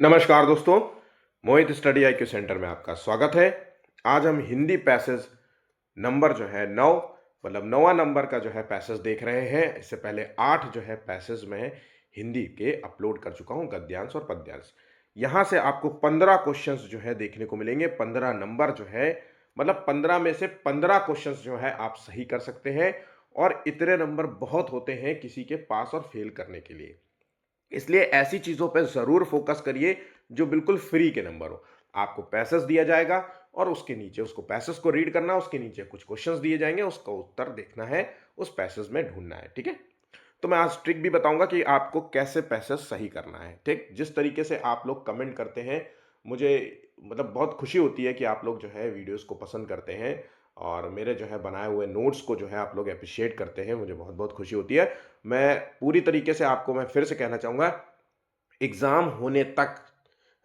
नमस्कार दोस्तों, मोहित study I Q centre में आपका स्वागत है। आज हम हिंदी पैसेज नंबर जो है 9 मतलब 9वां नंबर का जो है पैसेज देख रहे हैं। इससे पहले 8 जो है पैसेज में हिंदी के अपलोड कर चुका हूं, गद्यांश और पद्यांश। यहाँ से आपको 15 क्वेश्चंस जो है देखने को मिलेंगे। 15 नंबर जो है मतलब 15 में से 15 क्वेश्चंस जो है आप सही कर सकते हैं और इतने नंबर बहुत होते हैं किसी के पास और फेल करने के लिए। इसलिए ऐसी चीज़ों पे ज़रूर फोकस करिए जो बिल्कुल फ्री के नंबर हो। आपको पैसेज दिया जाएगा और उसके नीचे उसको पैसेज को रीड करना है, उसके नीचे कुछ क्वेश्चंस दिए जाएंगे, उसका उत्तर देखना है, उस पैसेज में ढूंढना है। ठीक है? तो मैं आज ट्रिक भी बताऊंगा कि आपको कैसे पैसेज सही करना है। ठीक, जिस तरीके से आप लोग कमेंट करते हैं, मुझे मतलब बहुत खुशी होती है कि आप लोग जो है वीडियोस को पसंद करते हैं और मेरे जो है बनाए हुए नोट्स को जो है आप लोग अप्रिशिएट करते हैं। मुझे बहुत बहुत खुशी होती है। मैं पूरी तरीके से आपको मैं फिर से कहना चाहूँगा, एग्ज़ाम होने तक,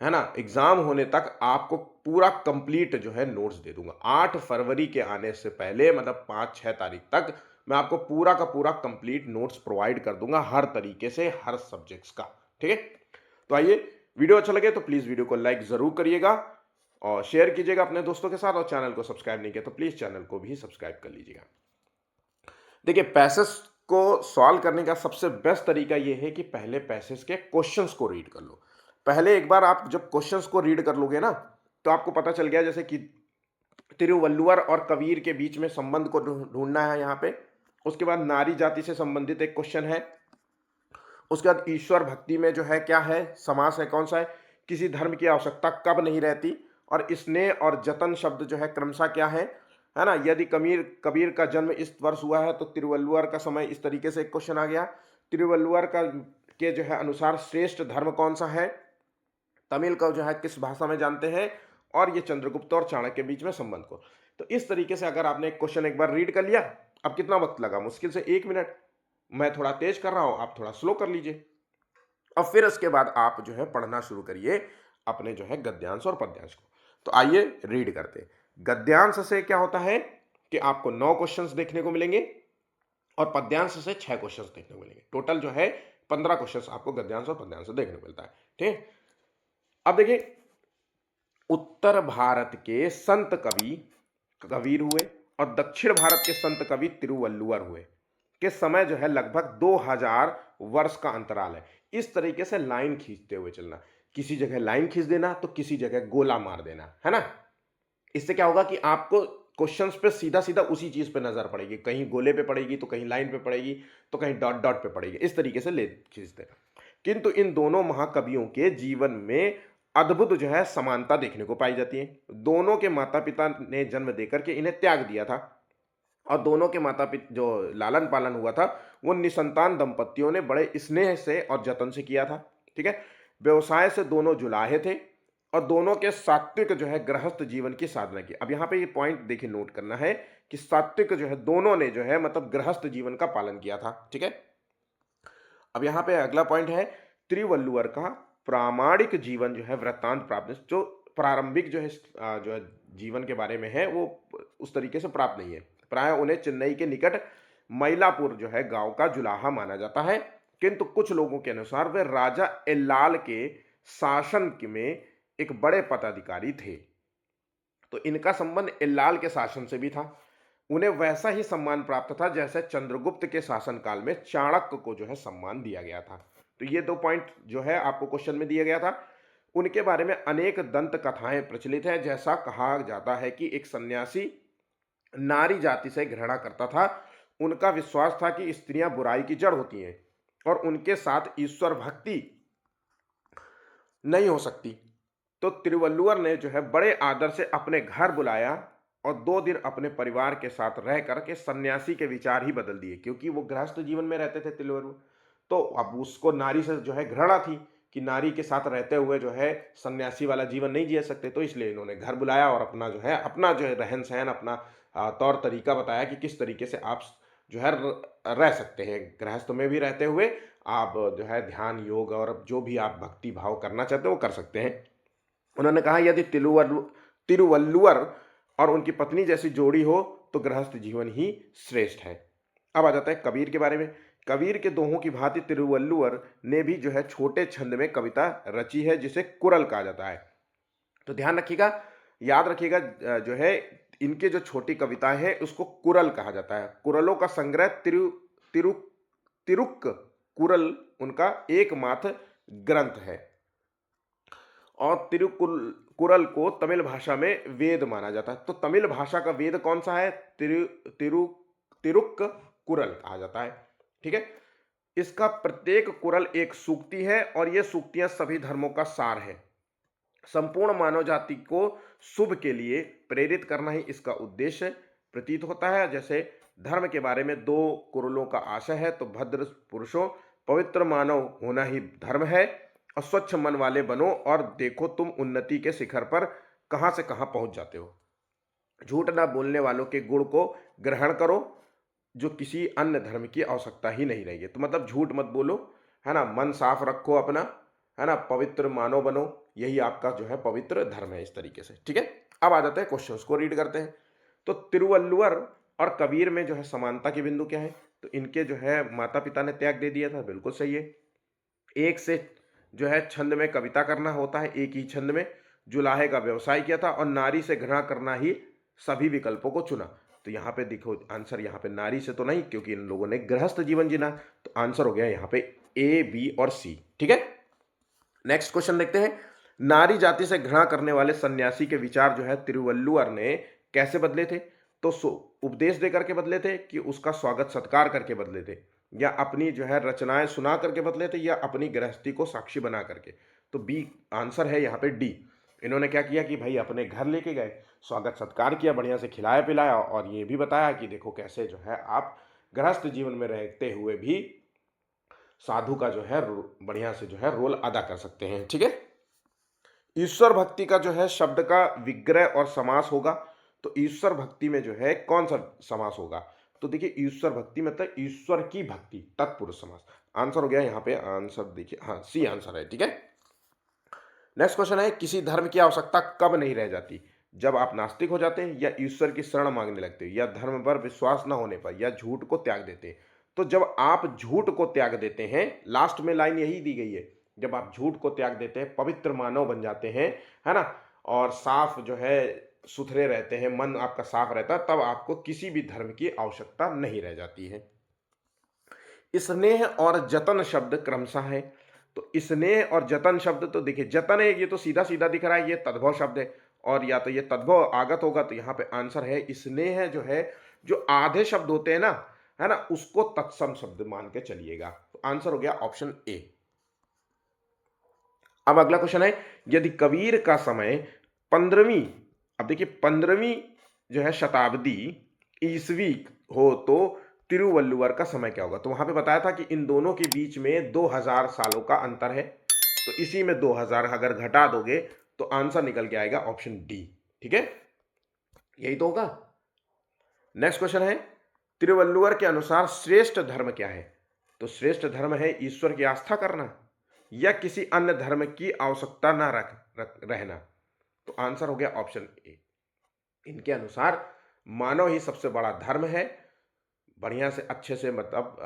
है ना? एग्ज़ाम होने तक आपको पूरा कंप्लीट जो है नोट्स दे दूँगा। 8 फरवरी के आने से पहले मतलब 5-6 तारीख तक मैं आपको पूरा का पूरा कंप्लीट नोट्स प्रोवाइड कर दूँगा हर तरीके से, हर सब्जेक्ट्स का। ठीक है? तो आइए, वीडियो अच्छा लगे तो प्लीज़ वीडियो को लाइक ज़रूर करिएगा और शेयर कीजिएगा अपने दोस्तों के साथ, और चैनल को सब्सक्राइब नहीं किया तो प्लीज़ चैनल को भी सब्सक्राइब कर लीजिएगा। देखिए, पैसेज को सॉल्व करने का सबसे बेस्ट तरीका ये है कि पहले पैसेज के क्वेश्चंस को रीड कर लो। पहले एक बार आप जब क्वेश्चंस को रीड कर लोगे ना, तो आपको पता चल गया जैसे कि तिरुवल्लुवर और कबीर के बीच में संबंध को ढूंढना है यहाँ पे। उसके बाद नारी जाति से संबंधित एक क्वेश्चन है। उसके बाद ईश्वर भक्ति में जो है क्या है, समास है कौन सा है, किसी धर्म की आवश्यकता कब नहीं रहती, और स्नेह और जतन शब्द जो है क्रमशः क्या है ना? यदि कबीर कबीर का जन्म इस वर्ष हुआ है तो तिरुवल्लुवर का समय, इस तरीके से एक क्वेश्चन आ गया। तिरुवल्लुवर का के जो है अनुसार श्रेष्ठ धर्म कौन सा है, तमिल का जो है किस भाषा में जानते हैं, और ये चंद्रगुप्त और चाणक्य के बीच में संबंध को। तो इस तरीके से अगर आपने एक क्वेश्चन एक बार रीड कर लिया, अब कितना वक्त लगा, मुश्किल से 1 मिनट। मैं थोड़ा तेज कर रहा हूं, आप थोड़ा स्लो कर लीजिए। और फिर उसके बाद आप जो है पढ़ना शुरू करिए अपने जो है गद्यांश और पद्यांश को। तो आइए रीड करते हैं। गद्यांश से क्या होता है कि आपको 9 क्वेश्चंस देखने को मिलेंगे और पद्यांश से 6 क्वेश्चंस देखने को मिलेंगे। टोटल जो है 15 क्वेश्चंस आपको गद्यांश और पद्यांश से देखने को मिलता है। ठीक है? अब देखिए, उत्तर भारत के संत कवि कबीर हुए और दक्षिण भारत के संत कवि तिरुवल्लुवर हुए के समय जो है लगभग 2000 वर्ष का अंतराल है। इस तरीके से लाइन खींचते हुए चलना। किसी जगह लाइन खींच देना तो किसी जगह गोला मार देना, है ना? इससे क्या होगा कि आपको क्वेश्चंस पे सीधा सीधा उसी चीज पे नजर पड़ेगी। कहीं गोले पे पड़ेगी तो कहीं लाइन पे पड़ेगी तो कहीं डॉट डॉट पे पड़ेगी। इस तरीके से ले खींचते हैं। किंतु इन दोनों महाकवियों के जीवन में अद्भुत जो है समानता देखने को पाई जाती है। दोनों के माता पिता ने जन्म देकर के इन्हें त्याग दिया था और दोनों के माता पिता जो लालन पालन हुआ था वो निसंतान दंपतियों ने बड़े स्नेह से और जतन से किया था। ठीक है? व्यवसाय से दोनों जुलाहे थे और दोनों के सात्विक जो है गृहस्थ जीवन की साधना की। अब यहाँ पे ये पॉइंट देखिए, नोट करना है कि सात्विक जो है दोनों ने जो है मतलब गृहस्थ जीवन का पालन किया था। ठीक है? अब यहाँ पे अगला पॉइंट है, त्रिवल्लुवर का प्रामाणिक जीवन जो है वृत्तांत प्राप्त, जो प्रारंभिक जो है जो है जीवन के बारे में है वो उस तरीके से प्राप्त नहीं है। प्राय उन्हें चेन्नई के निकट मईलापुर जो है गांव का जुलाहा माना जाता है। किंतु कुछ लोगों के अनुसार वे राजा एल्लाल के शासन में एक बड़े पदाधिकारी थे। तो इनका संबंध एल्लाल के शासन से भी था। उन्हें वैसा ही सम्मान प्राप्त था जैसे चंद्रगुप्त के शासनकाल में चाणक्य को जो है सम्मान दिया गया था। तो ये 2 पॉइंट जो है आपको क्वेश्चन में दिया गया था। उनके बारे में अनेक दंत कथाएं प्रचलित है। जैसा कहा जाता है कि एक सन्यासी नारी जाति से घृणा करता था। उनका विश्वास था कि स्त्रियां बुराई की जड़ होती हैं और उनके साथ ईश्वर भक्ति नहीं हो सकती। तो तिरुवल्लुवर ने जो है बड़े आदर से अपने घर बुलाया और 2 दिन अपने परिवार के साथ रह करके सन्यासी के विचार ही बदल दिए, क्योंकि वो गृहस्थ जीवन में रहते थे तिरुवल्लुवर। तो अब उसको नारी से जो है घृणा थी कि नारी के साथ रहते हुए जो है सन्यासी वाला जीवन नहीं जी सकते। तो इसलिए इन्होंने घर बुलाया और अपना जो है रहन सहन, अपना तौर तरीका बताया कि किस तरीके से आप जो है रह सकते हैं गृहस्थ में भी रहते हुए। आप जो है ध्यान, योग और जो भी आप भक्ति भाव करना चाहते हैं वो कर सकते हैं। उन्होंने कहा यदि तिरुवल्लुवर और उनकी पत्नी जैसी जोड़ी हो तो गृहस्थ जीवन ही श्रेष्ठ है। अब आ जाता है कबीर के बारे में। कबीर के दोहों की भांति तिरुवल्लुवर ने भी जो है छोटे छंद में कविता रची है जिसे कुरल कहा जाता है। तो ध्यान रखिएगा, याद रखिएगा, जो है इनके जो छोटी कविताएं हैं उसको कुरल कहा जाता है। कुरलों का संग्रह तिरु तिरुक्क कुरल उनका एकमात्र ग्रंथ है। और तिरुकुरल को तमिल भाषा में वेद माना जाता है। तो तमिल भाषा का वेद कौन सा है? तिरुक्क कुरल कहा जाता है। ठीक है, इसका प्रत्येक कुरल एक सूक्ति है और ये सूक्तियां सभी धर्मों का सार है। संपूर्ण मानव जाति को शुभ के लिए प्रेरित करना ही इसका उद्देश्य प्रतीत होता है। जैसे धर्म के बारे में 2 कुरलों का आशय है, तो भद्र पुरुषों, पवित्र मानव होना ही धर्म है और स्वच्छ मन वाले बनो और देखो तुम उन्नति के शिखर पर कहां से कहां पहुंच जाते हो। झूठ ना बोलने वालों के गुण को ग्रहण करो, जो किसी अन्य धर्म की आवश्यकता ही नहीं रहेगी। तो मतलब झूठ मत बोलो, है ना, मन साफ रखो अपना, है ना, पवित्र मानव बनो, यही आपका जो है पवित्र धर्म है, इस तरीके से। ठीक है, अब आ जाते हैं क्वेश्चंस को रीड करते हैं। तो तिरुवल्लुवर और कबीर में जो है समानता के बिंदु क्या है? तो इनके जो है माता पिता ने त्याग दे दिया था, बिल्कुल सही है। एक से जो है छंद में कविता करना होता है, एक ही छंद में। जुलाहे का व्यवसाय किया था और नारी से घृणा करना ही सभी विकल्पों को चुना। तो यहाँ पे देखो आंसर, यहाँ पे नारी से तो नहीं, क्योंकि इन लोगों ने गृहस्थ जीवन जीना। तो आंसर हो गया यहाँ पे ए, बी और सी। ठीक है, नेक्स्ट क्वेश्चन देखते हैं। नारी जाति से घृणा करने वाले सन्यासी के विचार जो है तिरुवल्लुवर ने कैसे बदले थे? तो उपदेश देकर के बदले थे, कि उसका स्वागत सत्कार करके बदले थे, या अपनी जो है रचनाएं सुना करके बदले थे, या अपनी गृहस्थी को साक्षी बना करके? तो बी आंसर है यहाँ पे डी। इन्होंने क्या किया कि भाई अपने घर लेके गए, स्वागत सत्कार किया, बढ़िया से खिलाया पिलाया, और ये भी बताया कि देखो कैसे जो है आप गृहस्थ जीवन में रहते हुए भी साधु का जो है बढ़िया से जो है रोल अदा कर सकते हैं। ठीक है, ईश्वर भक्ति का जो है शब्द का विग्रह और समास होगा। तो ईश्वर भक्ति में जो है कौन सा समास होगा? तो देखिए ईश्वर भक्ति मतलब ईश्वर की भक्ति, तत्पुरुष समास। आंसर हो गया यहाँ पे, आंसर देखिए, हाँ सी आंसर है। ठीक है, नेक्स्ट क्वेश्चन है, किसी धर्म की आवश्यकता कब नहीं रह जाती? जब आप नास्तिक हो जाते हैं, या ईश्वर की शरण मांगने लगते हैं, या धर्म पर विश्वास न होने पर, या झूठ को त्याग देते हैं। तो जब आप झूठ को त्याग देते हैं, लास्ट में लाइन यही दी गई है, जब आप झूठ को त्याग देते हैं, पवित्र मानव बन जाते हैं, है ना, और साफ जो है सुथरे रहते हैं, मन आपका साफ रहता है, तब आपको किसी भी धर्म की आवश्यकता नहीं रह जाती है। स्नेह और जतन शब्द क्रमशः है। तो स्नेह और जतन शब्द, तो देखिए जतन है, ये तो सीधा सीधा दिख रहा है, ये तद्भव शब्द है, और या तो ये तद्भव आगत होगा, तो यहाँ पे आंसर है स्नेह जो है, जो आधे शब्द होते हैं ना, है ना, उसको तत्सम शब्द मान के चलिएगा। तो आंसर हो गया ऑप्शन ए। अब अगला क्वेश्चन है, यदि कबीर का समय 15वीं, अब देखिए 15वीं जो है शताब्दी ईसवी हो, तो तिरुवल्लुवर का समय क्या होगा? तो वहां पे बताया था कि इन दोनों के बीच में 2000 सालों का अंतर है। तो इसी में 2000 अगर घटा दोगे तो आंसर निकल के आएगा ऑप्शन डी। ठीक है, यही तो होगा। नेक्स्ट क्वेश्चन है, तिरुवल्लुवर के अनुसार श्रेष्ठ धर्म क्या है? तो श्रेष्ठ धर्म है ईश्वर की आस्था करना, या किसी अन्य धर्म की आवश्यकता ना रहना। तो आंसर हो गया ऑप्शन ए। इनके अनुसार मानव ही सबसे बड़ा धर्म है। बढ़िया से अच्छे से मतलब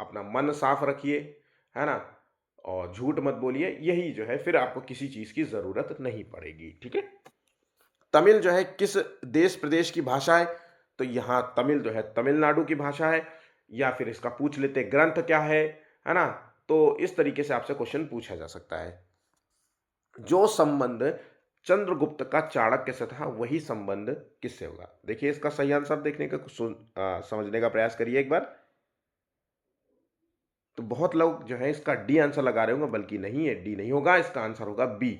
अपना मन साफ रखिए, है ना, और झूठ मत बोलिए, यही जो है फिर आपको किसी चीज की जरूरत नहीं पड़ेगी। ठीक है, तमिल जो है किस देश प्रदेश की भाषा है? तो यहाँ तमिल जो है तमिलनाडु की भाषा है, या फिर इसका पूछ लेते ग्रंथ क्या है ना। तो इस तरीके से आपसे क्वेश्चन पूछा जा सकता है। जो संबंध चंद्रगुप्त का चाणक्य से था, वही संबंध किससे होगा? देखिए इसका सही आंसर देखने का समझने का प्रयास करिए एक बार। तो बहुत लोग जो है इसका डी आंसर लगा रहे होंगे, बल्कि नहीं है, डी नहीं होगा, इसका आंसर होगा बी।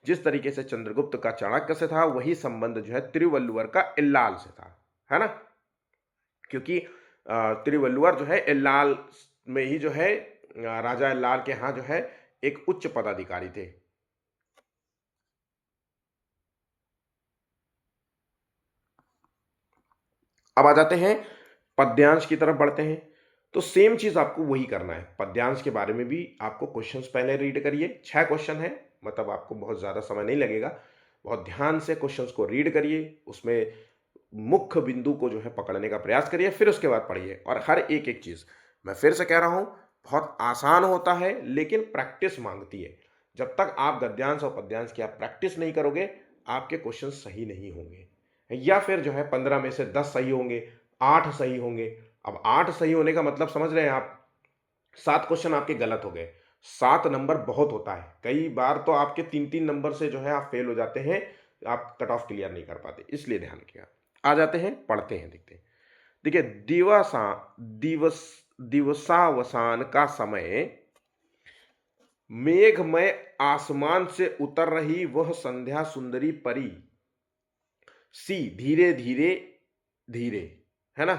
जिस तरीके से चंद्रगुप्त का चाणक्य से था, वही संबंध जो है तिरुवल्लुवर का इल्लाल से था, है ना, क्योंकि तिरुवल्लुवर जो है इल्लाल में ही जो है राजा इल्लाल के यहाँ जो है एक उच्च पदाधिकारी थे। अब आ जाते हैं पद्यांश की तरफ बढ़ते हैं। तो सेम चीज आपको वही करना है, पद्यांश के बारे में भी आपको क्वेश्चंस पहले रीड करिए। 6 क्वेश्चन है, मतलब आपको बहुत ज्यादा समय नहीं लगेगा। बहुत ध्यान से क्वेश्चंस को रीड करिए, उसमें मुख्य बिंदु को जो है पकड़ने का प्रयास करिए, फिर उसके बाद पढ़िए, और हर एक एक चीज मैं फिर से कह रहा हूं, बहुत आसान होता है लेकिन प्रैक्टिस मांगती है। जब तक आप गद्यांश और पद्यांश की आप प्रैक्टिस नहीं करोगे, आपके क्वेश्चन सही नहीं होंगे। या फिर जो है 15 में से 10 सही होंगे, 8 सही होंगे। अब 8 सही होने का मतलब समझ रहे हैं आप, 7 क्वेश्चन आपके गलत हो गए। 7 नंबर बहुत होता है, कई बार तो आपके 3-3 नंबर से जो है आप फेल हो जाते हैं, आप कट ऑफ क्लियर नहीं कर पाते, इसलिए ध्यान रखिएगा। आ जाते हैं, पढ़ते हैं, देखते हैं। देखिए, दिवस दिवसावसान का समय, मेघमय आसमान से उतर रही वह संध्या सुंदरी परी, सी धीरे धीरे धीरे, है ना।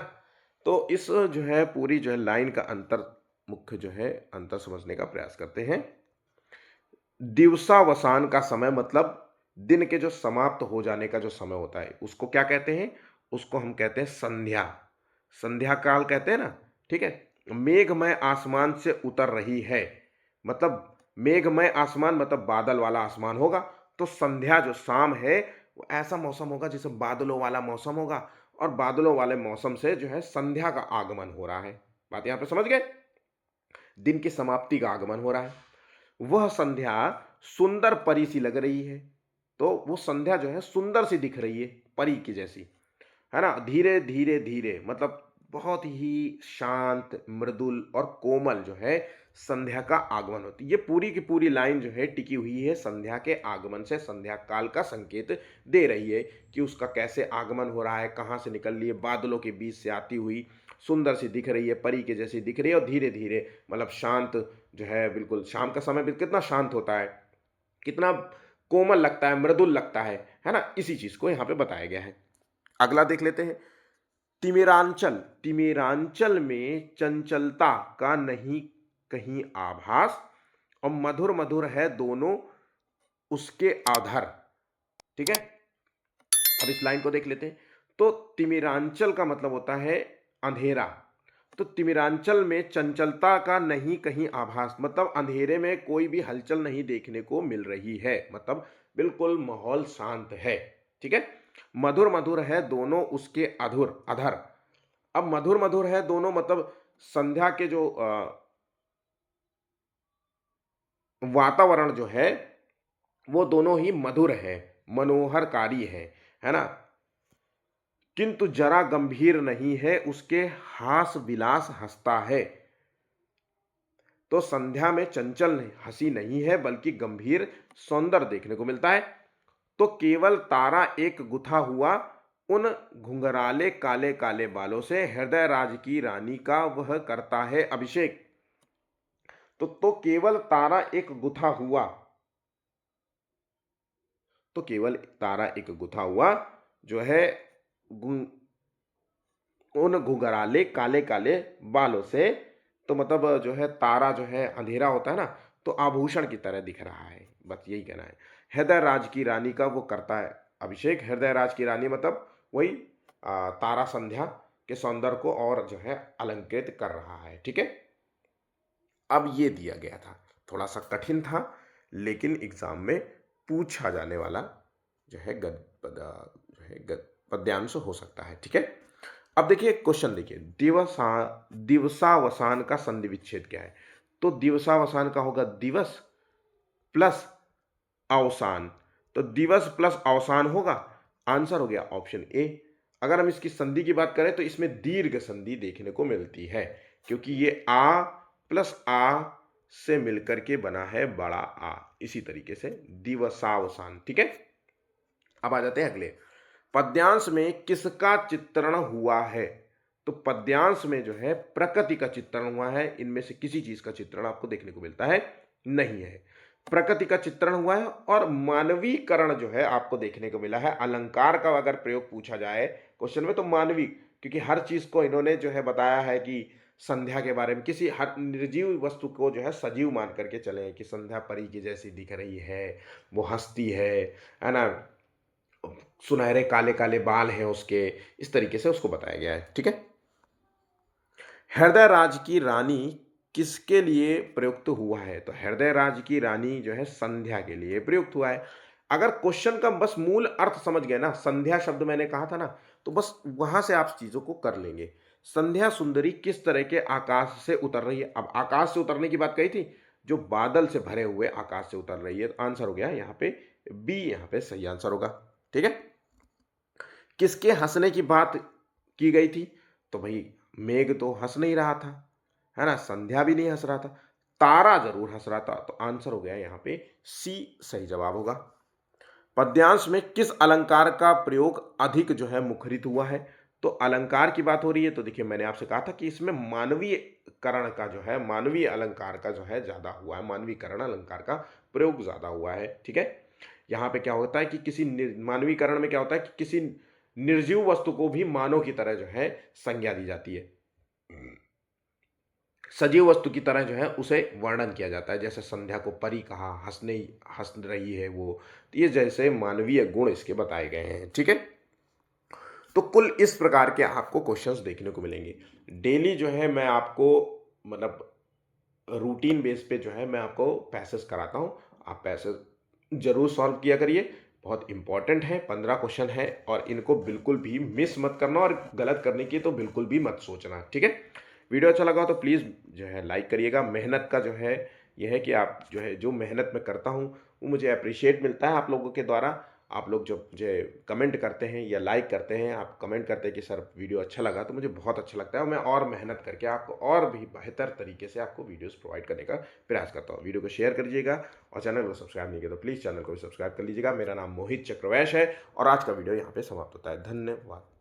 तो इस जो है पूरी जो है लाइन का अंतर, मुख्य जो है अंतर समझने का प्रयास करते हैं। दिवसावसान का समय मतलब दिन के जो समाप्त हो जाने का जो समय होता है, उसको क्या कहते हैं? उसको हम कहते हैं संध्या। संध्या काल कहते हैं ना, ठीक है। मेघमय आसमान से उतर रही है, मतलब मेघमय आसमान मतलब बादल वाला आसमान होगा। तो संध्या जो शाम है, वो ऐसा मौसम होगा जिसे बादलों वाला मौसम होगा, और बादलों वाले मौसम से जो है संध्या का आगमन हो रहा है। बात यहां पे समझ गए? दिन की समाप्ति का आगमन हो रहा है। वह संध्या सुंदर परी सी लग रही है। तो वो संध्या जो है सुंदर सी दिख रही है, परी की जैसी, है ना। धीरे धीरे धीरे मतलब बहुत ही शांत, मृदुल और कोमल जो है संध्या का आगमन होती है। ये पूरी की पूरी लाइन जो है टिकी हुई है संध्या के आगमन से, संध्या काल का संकेत दे रही है कि उसका कैसे आगमन हो रहा है, कहाँ से निकल रही है, बादलों के बीच से आती हुई सुंदर सी दिख रही है, परी के जैसी दिख रही है, और धीरे धीरे मतलब शांत जो है, बिल्कुल शाम का समय भी कितना शांत होता है, कितना कोमल लगता है, मृदुल लगता है ना। इसी चीज को यहाँ पे बताया गया है। अगला देख लेते हैं। तिमिरांचल, तिमिरांचल में चंचलता का नहीं कहीं आभास, और मधुर मधुर है दोनों उसके आधार, ठीक है। अब इस लाइन को देख लेते हैं। तो तिमिरांचल का मतलब होता है अंधेरा। तो तिमिरांचल में चंचलता का नहीं कहीं आभास, मतलब अंधेरे में कोई भी हलचल नहीं देखने को मिल रही है, मतलब बिल्कुल माहौल शांत है, ठीक है। मधुर मधुर है दोनों उसके अधुर अधर। अब मधुर मधुर है दोनों मतलब संध्या के जो वातावरण जो है वो दोनों ही मधुर है, मनोहरकारी है ना। किंतु जरा गंभीर नहीं है, उसके हास विलास हंसता है। तो संध्या में चंचल हंसी नहीं है, बल्कि गंभीर सौंदर्य देखने को मिलता है। तो केवल तारा एक गुथा हुआ उन घुंघराले काले काले बालों से, हृदय राज की रानी का वह करता है अभिषेक। तो केवल तारा एक गुथा हुआ, तो केवल तारा एक गुथा हुआ जो है उन घुंघराले काले काले बालों से। तो मतलब जो है तारा जो है अंधेरा होता है ना, तो आभूषण की तरह दिख रहा है, बस यही कहना है। हृदय राज की रानी का वो करता है अभिषेक। हृदय राज की रानी मतलब वही तारा संध्या के सौंदर्य को और जो है अलंकृत कर रहा है, ठीक है। अब ये दिया गया था, थोड़ा सा कठिन था, लेकिन एग्जाम में पूछा जाने वाला जो है पद्यांश हो सकता है, ठीक है। अब देखिए क्वेश्चन, देखिए दिवसावसान का संधि विच्छेद क्या है? तो दिवसावसान का होगा दिवस प्लस अवसान। तो दिवस प्लस अवसान होगा, आंसर हो गया ऑप्शन ए। अगर हम इसकी संधि की बात करें तो इसमें दीर्घ संधि देखने को मिलती है, क्योंकि ये आ प्लस आ से मिलकर के बना है बड़ा आ, इसी तरीके से दिवसावसान, ठीक है। अब आ जाते हैं अगले। पद्यांश में किसका चित्रण हुआ है? तो पद्यांश में जो है प्रकृति का चित्रण हुआ है, इनमें से किसी चीज का चित्रण आपको देखने को मिलता है नहीं है। प्रकृति का चित्रण हुआ है, और मानवीकरण जो है आपको देखने को मिला है। अलंकार का अगर प्रयोग पूछा जाए क्वेश्चन में तो मानवी, क्योंकि हर चीज को इन्होंने जो है बताया है कि संध्या के बारे में, किसी हर निर्जीव वस्तु को जो है सजीव मान करके चले कि संध्या परी की जैसी दिख रही है, वो हंसती है ना, सुनहरे काले काले बाल हैं उसके, इस तरीके से उसको बताया गया है, ठीक है। हृदय राज की रानी किसके लिए प्रयुक्त हुआ है? तो हृदय राज की रानी जो है संध्या के लिए प्रयुक्त हुआ है। अगर क्वेश्चन का बस मूल अर्थ समझ गए ना, संध्या शब्द मैंने कहा था ना, तो बस वहां से आप चीजों को कर लेंगे। संध्या सुंदरी किस तरह के आकाश से उतर रही है? अब आकाश से उतरने की बात कही थी, जो बादल से भरे हुए आकाश से उतर रही है। तो आंसर हो गया यहाँ पे बी, यहाँ पे सही आंसर होगा। ठीक है। किसके हंसने की बात की गई थी? तो भाई मेघ तो हंस नहीं रहा था, है ना, संध्या भी नहीं हंस रहा था, तारा जरूर हंस रहा था। तो आंसर हो गया यहाँ पे सी, सही जवाब होगा। पद्यांश में किस अलंकार का प्रयोग अधिक जो है मुखरित हुआ है? तो अलंकार की बात हो रही है, तो देखिए मैंने आपसे कहा था कि इसमें मानवीय करण का जो है, मानवीय अलंकार का जो है ज्यादा हुआ है, मानवीकरण अलंकार का प्रयोग ज्यादा हुआ है। ठीक है। यहाँ पे क्या होता है कि किसी मानवीकरण में क्या होता है कि किसी निर्जीव वस्तु को भी मानव की तरह जो है संज्ञा दी जाती है, सजीव वस्तु की तरह जो है उसे वर्णन किया जाता है। जैसे संध्या को परी कहा, हंस रही है वो, तो ये जैसे मानवीय गुण इसके बताए गए हैं। ठीक है। तो कुल इस प्रकार के आपको क्वेश्चंस देखने को मिलेंगे डेली जो है। मैं आपको मतलब रूटीन बेस पे जो है मैं आपको पैसेज कराता हूँ, आप पैसेज जरूर सॉल्व किया करिए। बहुत इंपॉर्टेंट है, 15 क्वेश्चन है और इनको बिल्कुल भी मिस मत करना, और गलत करने की तो बिल्कुल भी मत सोचना। ठीक है। वीडियो अच्छा लगा तो प्लीज़ जो है लाइक करिएगा। मेहनत का जो है यह है कि आप जो है, जो मेहनत मैं करता हूँ वो मुझे अप्रिशिएट मिलता है आप लोगों के द्वारा। आप लोग जो मुझे कमेंट करते हैं या लाइक करते हैं, आप कमेंट करते हैं कि सर वीडियो अच्छा लगा, तो मुझे बहुत अच्छा लगता है और मैं और मेहनत करके आपको और भी बेहतर तरीके से आपको वीडियोस प्रोवाइड करने का प्रयास करता हूँ। वीडियो को शेयर कर दीजिएगा और चैनल को सब्सक्राइब नहीं किया तो प्लीज़ चैनल को भी सब्सक्राइब कर लीजिएगा। मेरा नाम मोहित चक्रवैश है और आज का वीडियो यहाँ पे समाप्त होता है। धन्यवाद।